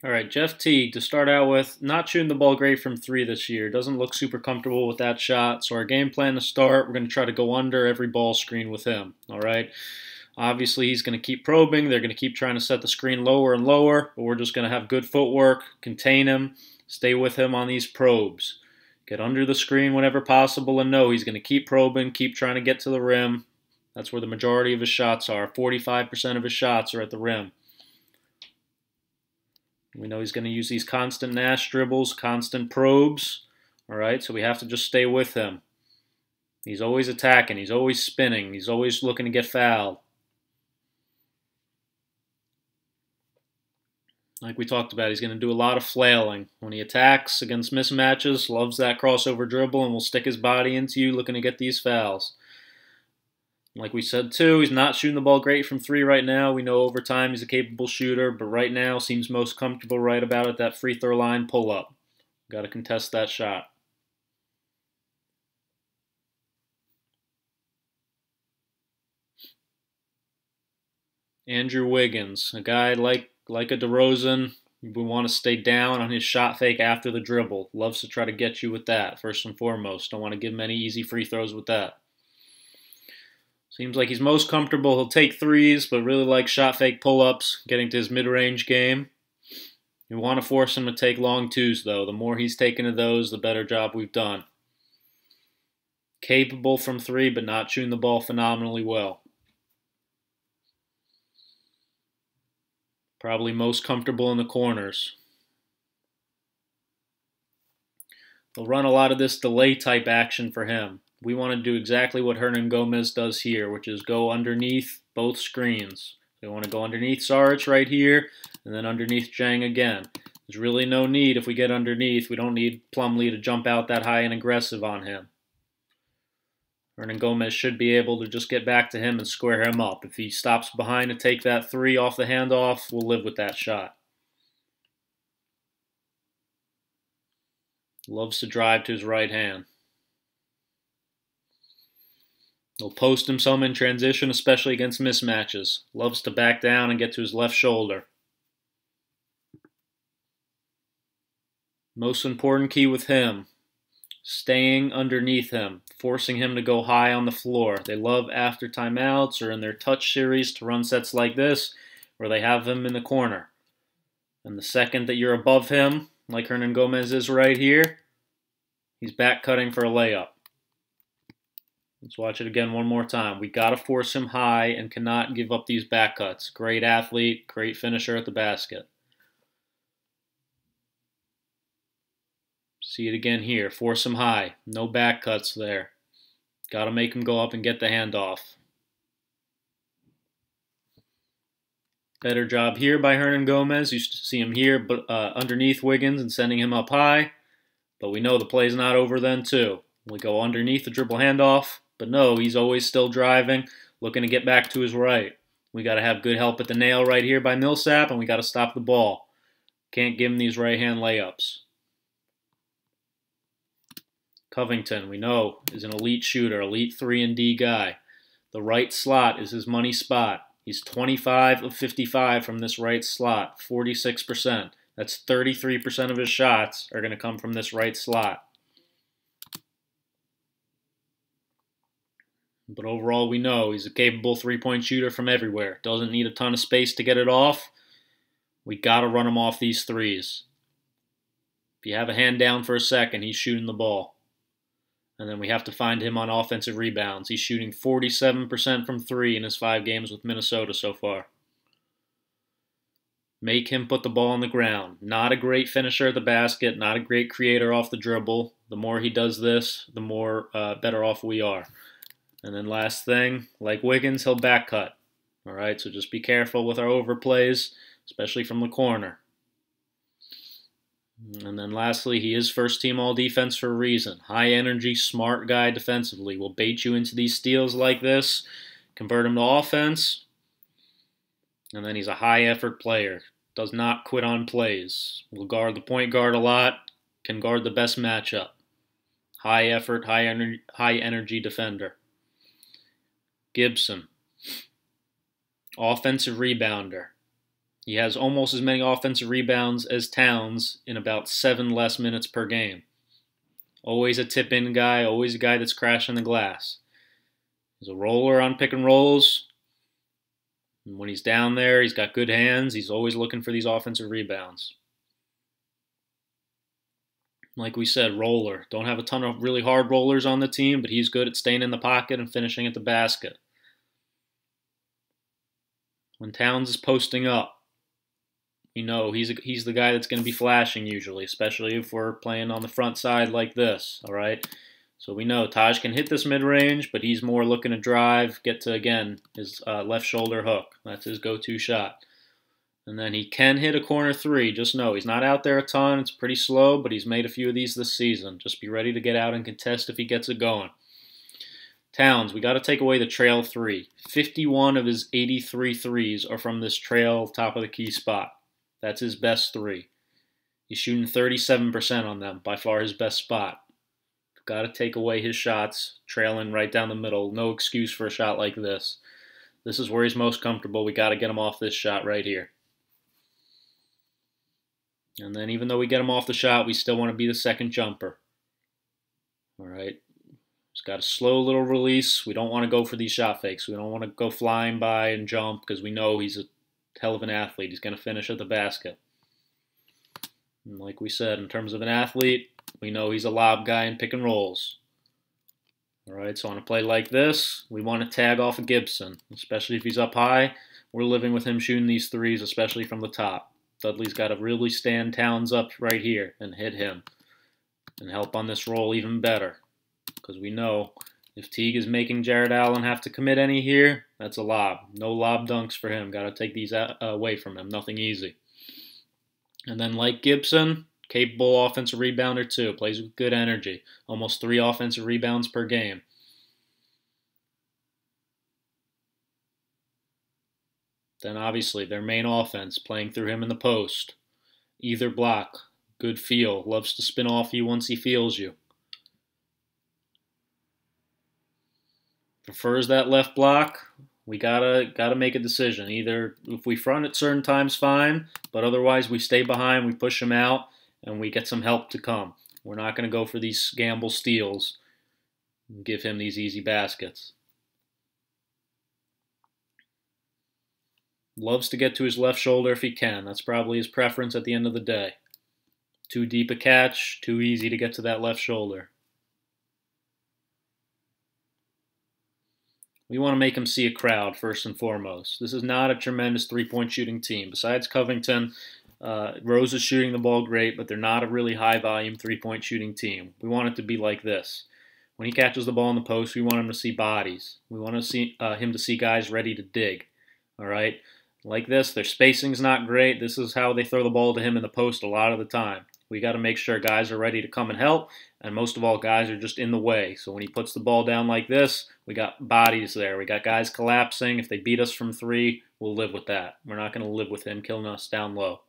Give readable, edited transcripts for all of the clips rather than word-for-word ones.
All right, Jeff Teague to start out with, not shooting the ball great from three this year. Doesn't look super comfortable with that shot. So our game plan to start, we're going to try to go under every ball screen with him. All right. Obviously, he's going to keep probing. They're going to keep trying to set the screen lower and lower, but we're just going to have good footwork, contain him, stay with him on these probes. Get under the screen whenever possible and know he's going to keep probing, keep trying to get to the rim. That's where the majority of his shots are. 45% of his shots are at the rim. We know he's going to use these constant Nash dribbles, constant probes. All right, so we have to just stay with him. He's always attacking. He's always spinning. He's always looking to get fouled. Like we talked about, he's going to do a lot of flailing. When he attacks against mismatches, loves that crossover dribble and will stick his body into you looking to get these fouls. Like we said, too, he's not shooting the ball great from three right now. We know over time he's a capable shooter, but right now seems most comfortable right about at that free throw line pull-up. Got to contest that shot. Andrew Wiggins, a guy like a DeRozan, we want to stay down on his shot fake after the dribble. Loves to try to get you with that, first and foremost. Don't want to give him any easy free throws with that. Seems like he's most comfortable. He'll take threes, but really likes shot fake pull-ups, getting to his mid-range game. You want to force him to take long twos, though. The more he's taken of those, the better job we've done. Capable from three, but not shooting the ball phenomenally well. Probably most comfortable in the corners. They'll run a lot of this delay type action for him. We want to do exactly what Hernangomez does here, which is go underneath both screens. We want to go underneath Saric right here, and then underneath Dieng again. There's really no need if we get underneath. We don't need Plumlee to jump out that high and aggressive on him. Hernangomez should be able to just get back to him and square him up. If he stops behind to take that three off the handoff, we'll live with that shot. Loves to drive to his right hand. He'll post him some in transition, especially against mismatches. Loves to back down and get to his left shoulder. Most important key with him, staying underneath him, forcing him to go high on the floor. They love after timeouts or in their touch series to run sets like this where they have him in the corner. And the second that you're above him, like Hernangomez is right here, he's back cutting for a layup. Let's watch it again one more time. We got to force him high and cannot give up these back cuts. Great athlete, great finisher at the basket. See it again here. Force him high. No back cuts there. Got to make him go up and get the handoff. Better job here by Hernangomez. You see him here but underneath Wiggins and sending him up high. But we know the play's not over then too. We go underneath the dribble handoff. But no, he's always still driving, looking to get back to his right. We got to have good help at the nail right here by Millsap, and we got to stop the ball. Can't give him these right-hand layups. Covington, we know, is an elite shooter, elite 3-and-D guy. The right slot is his money spot. He's 25 of 55 from this right slot, 46%. That's 33% of his shots are going to come from this right slot. But overall, we know he's a capable three-point shooter from everywhere. Doesn't need a ton of space to get it off. We got to run him off these threes. If you have a hand down for a second, he's shooting the ball. And then we have to find him on offensive rebounds. He's shooting 47% from three in his 5 games with Minnesota so far. Make him put the ball on the ground. Not a great finisher at the basket, not a great creator off the dribble. The more he does this, the more better off we are. And then last thing, like Wiggins, he'll back cut. All right, so just be careful with our overplays, especially from the corner. And then lastly, he is first team all defense for a reason. High energy, smart guy defensively. Will bait you into these steals like this, convert him to offense. And then he's a high effort player. Does not quit on plays. Will guard the point guard a lot. Can guard the best matchup. High effort, high energy defender. Gibson. Offensive rebounder. He has almost as many offensive rebounds as Towns in about 7 less minutes per game. Always a tip-in guy, always a guy that's crashing the glass. He's a roller on pick and rolls. And when he's down there, he's got good hands. He's always looking for these offensive rebounds. Like we said, roller. Don't have a ton of really hard rollers on the team, but he's good at staying in the pocket and finishing at the basket. When Towns is posting up, you know he's the guy that's going to be flashing usually, especially if we're playing on the front side like this, all right? So we know Taj can hit this mid-range, but he's more looking to drive, get to, again, his left shoulder hook. That's his go-to shot. And then he can hit a corner three. Just know he's not out there a ton. It's pretty slow, but he's made a few of these this season. Just be ready to get out and contest if he gets it going. Towns, we got to take away the trail three. 51 of his 83 threes are from this trail top of the key spot. That's his best three. He's shooting 37% on them, by far his best spot. Got to take away his shots, trailing right down the middle. No excuse for a shot like this. This is where he's most comfortable. We got to get him off this shot right here. And then even though we get him off the shot, we still want to be the second jumper. All right. He's got a slow little release. We don't want to go for these shot fakes. We don't want to go flying by and jump because we know he's a hell of an athlete. He's going to finish at the basket. And like we said, in terms of an athlete, we know he's a lob guy in pick and rolls. All right, so on a play like this, we want to tag off of Gibson, especially if he's up high. We're living with him shooting these threes, especially from the top. Dudley's got to really stand Towns up right here and hit him and help on this roll even better because we know if Teague is making Jared Allen have to commit any here, that's a lob. No lob dunks for him. Got to take these away from him. Nothing easy. And then like Gibson, capable offensive rebounder too. Plays with good energy. Almost 3 offensive rebounds per game. Then obviously their main offense, playing through him in the post. Either block. Good feel. Loves to spin off you once he feels you. Prefers that left block. We gotta make a decision. Either if we front at certain times, fine, but otherwise we stay behind, we push him out, and we get some help to come. We're not going to go for these gamble steals and give him these easy baskets. Loves to get to his left shoulder if he can. That's probably his preference at the end of the day. Too deep a catch, too easy to get to that left shoulder. We want to make him see a crowd, first and foremost. This is not a tremendous three-point shooting team. Besides Covington, Rose is shooting the ball great, but they're not a really high-volume three-point shooting team. We want it to be like this. When he catches the ball in the post, we want him to see bodies. We want to see him to see guys ready to dig. All right? Like this, their spacing's not great. This is how they throw the ball to him in the post a lot of the time. We got to make sure guys are ready to come and help, and most of all, guys are just in the way. So when he puts the ball down like this, we got bodies there. We got guys collapsing. If they beat us from 3, we'll live with that. We're not going to live with him killing us down low.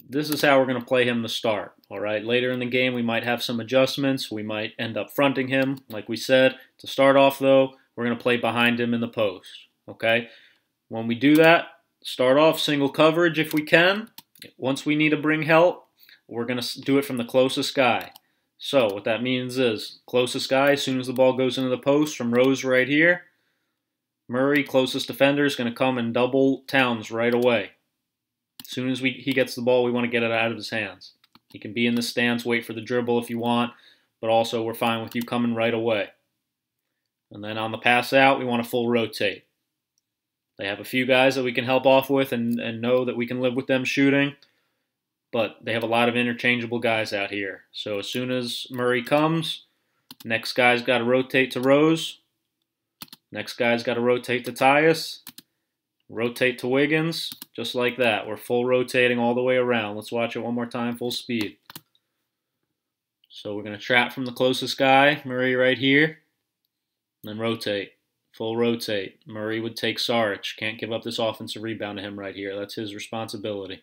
This is how we're going to play him to start. All right. Later in the game, we might have some adjustments. We might end up fronting him, like we said. To start off, though, we're going to play behind him in the post. Okay. When we do that, start off single coverage if we can. Once we need to bring help, we're going to do it from the closest guy. So what that means is closest guy, as soon as the ball goes into the post from Rose right here, Murray, closest defender, is going to come and double Towns right away. As soon as he gets the ball, we want to get it out of his hands. He can be in the stance, wait for the dribble if you want, but also we're fine with you coming right away. And then on the pass out, we want to full rotate. They have a few guys that we can help off with and know that we can live with them shooting, but they have a lot of interchangeable guys out here. So as soon as Murray comes, next guy's got to rotate to Rose. Next guy's got to rotate to Tyus. Rotate to Wiggins, just like that. We're full rotating all the way around. Let's watch it one more time, full speed. So we're going to trap from the closest guy, Murray right here, and then rotate. Full rotate. Murray would take Saric. Can't give up this offensive rebound to him right here. That's his responsibility.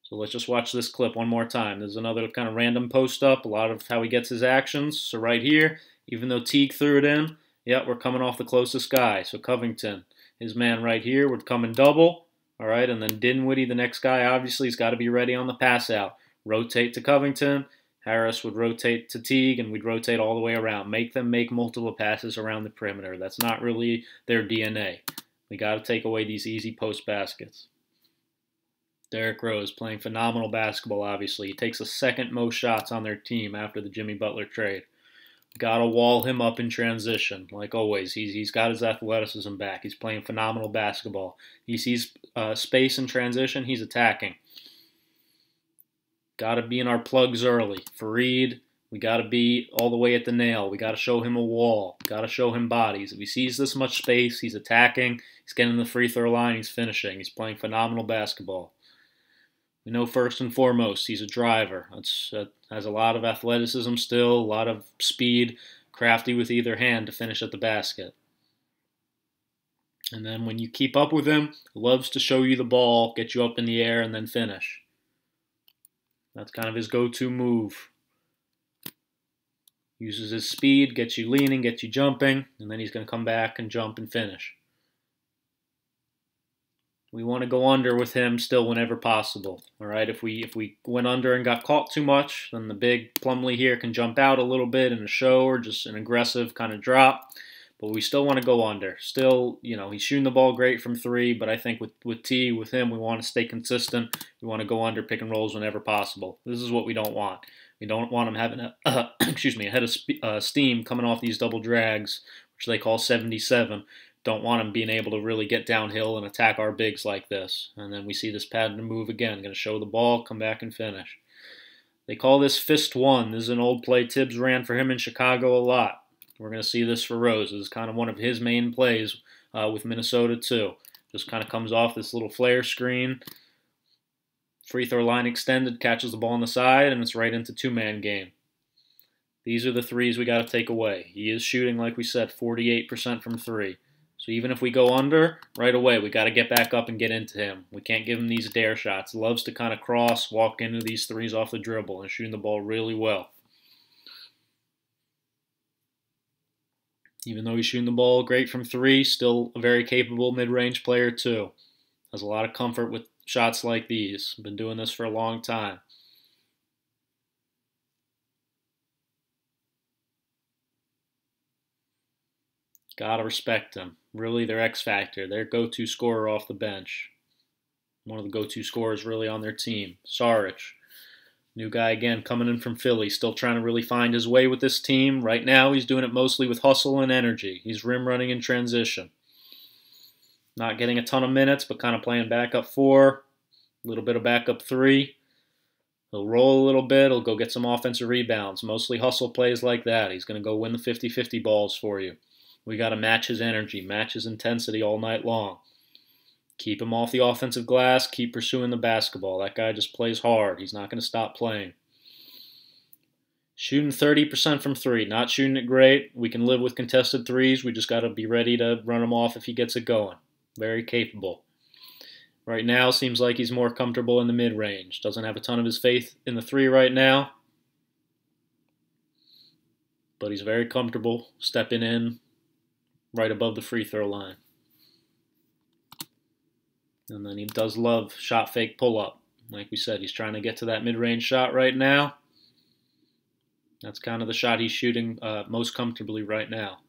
So let's just watch this clip one more time. There's another kind of random post up, a lot of how he gets his actions. So right here, even though Teague threw it in, yeah, we're coming off the closest guy. So Covington His man right here would come and double. All right, and then Dinwiddie, the next guy, obviously, has got to be ready on the pass out. Rotate to Covington. Harris would rotate to Teague, and we'd rotate all the way around. Make them make multiple passes around the perimeter. That's not really their DNA. We got to take away these easy post baskets. Derrick Rose playing phenomenal basketball, obviously. He takes the second most shots on their team after the Jimmy Butler trade. Got to wall him up in transition, like always. He's got his athleticism back. He's playing phenomenal basketball. He sees space in transition, he's attacking. Got to be in our plugs early. Fareed, we got to be all the way at the nail. We got to show him a wall. Got to show him bodies. If he sees this much space, he's attacking. He's getting the free throw line. He's finishing. He's playing phenomenal basketball. We know first and foremost he's a driver. Has a lot of athleticism still, a lot of speed, crafty with either hand to finish at the basket. And then when you keep up with him, loves to show you the ball, get you up in the air, and then finish. That's kind of his go-to move. Uses his speed, gets you leaning, gets you jumping, and then he's going to come back and jump and finish. We want to go under with him still whenever possible. All right, if we went under and got caught too much, then the big Plumlee here can jump out a little bit in a show or just an aggressive kind of drop. But we still want to go under. Still, he's shooting the ball great from three, but I think with T, with him, we want to stay consistent. We want to go under pick and rolls whenever possible. This is what we don't want. We don't want him having a head of steam coming off these double drags, which they call 77. Don't want him being able to really get downhill and attack our bigs like this. And then we see this pattern move again. Going to show the ball, come back and finish. They call this fist one. This is an old play Tibbs ran for him in Chicago a lot. We're going to see this for Rose. This is kind of one of his main plays with Minnesota too. Just kind of comes off this little flare screen. Free throw line extended, catches the ball on the side, and it's right into two-man game. These are the threes we got to take away. He is shooting, like we said, 48% from three. So even if we go under, right away, we got to get back up and get into him. We can't give him these dare shots. Loves to kind of cross, walk into these threes off the dribble, and shooting the ball really well. Even though he's shooting the ball great from three, still a very capable mid-range player too. Has a lot of comfort with shots like these. Been doing this for a long time. Gotta respect them. Really, their X factor, their go-to scorer off the bench. One of the go-to scorers really on their team. Saric, new guy again, coming in from Philly, still trying to really find his way with this team. Right now, he's doing it mostly with hustle and energy. He's rim running in transition. Not getting a ton of minutes, but kind of playing backup four, a little bit of backup three. He'll roll a little bit. He'll go get some offensive rebounds. Mostly hustle plays like that. He's going to go win the 50-50 balls for you. We got to match his energy, match his intensity all night long. Keep him off the offensive glass. Keep pursuing the basketball. That guy just plays hard. He's not going to stop playing. Shooting 30% from three. Not shooting it great. We can live with contested threes. We just got to be ready to run him off if he gets it going. Very capable. Right now, seems like he's more comfortable in the mid-range. Doesn't have a ton of his faith in the three right now. But he's very comfortable stepping in right above the free throw line. And then he does love shot fake pull-up. Like we said, he's trying to get to that mid-range shot right now. That's kind of the shot he's shooting most comfortably right now.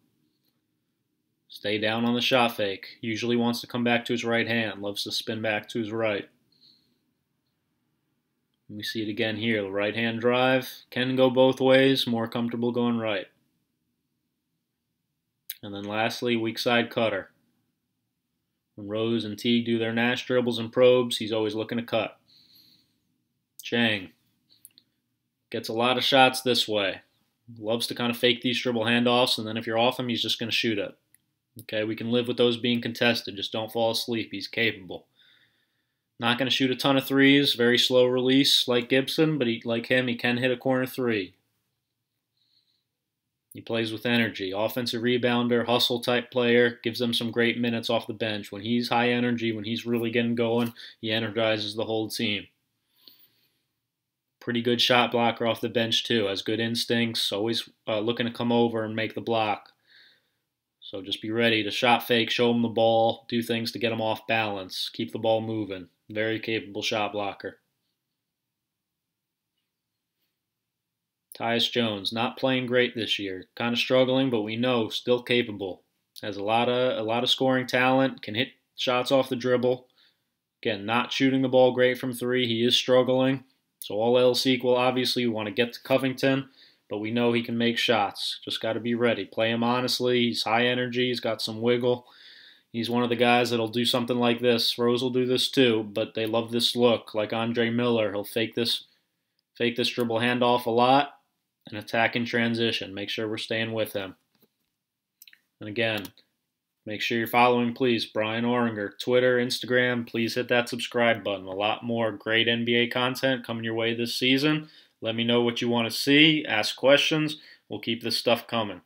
Stay down on the shot fake. Usually wants to come back to his right hand. Loves to spin back to his right. And we see it again here. The right hand drive can go both ways. More comfortable going right. And then lastly, weak side cutter. When Rose and Teague do their Nash dribbles and probes, he's always looking to cut. Chang gets a lot of shots this way. Loves to kind of fake these dribble handoffs, and then if you're off him, he's just going to shoot it. Okay, we can live with those being contested. Just don't fall asleep. He's capable. Not going to shoot a ton of threes. Very slow release like Gibson, but like him, he can hit a corner three. He plays with energy. Offensive rebounder, hustle type player, gives them some great minutes off the bench. When he's high energy, when he's really getting going, he energizes the whole team. Pretty good shot blocker off the bench too. Has good instincts, always looking to come over and make the block. So just be ready to shot fake, show him the ball, do things to get him off balance, keep the ball moving. Very capable shot blocker. Tyus Jones, not playing great this year. Kind of struggling, but we know still capable. Has a lot of scoring talent, can hit shots off the dribble. Again, not shooting the ball great from three. He is struggling. So all else equal, obviously we want to get to Covington, but we know he can make shots. Just got to be ready. Play him honestly. He's high energy. He's got some wiggle. He's one of the guys that'll do something like this. Rose will do this too, but they love this look. Like Andre Miller, he'll fake this dribble handoff a lot and attack in transition. Make sure we're staying with him. And again, make sure you're following, please, Brian Oringer, Twitter, Instagram. Please hit that subscribe button. A lot more great NBA content coming your way this season. Let me know what you want to see. Ask questions. We'll keep this stuff coming.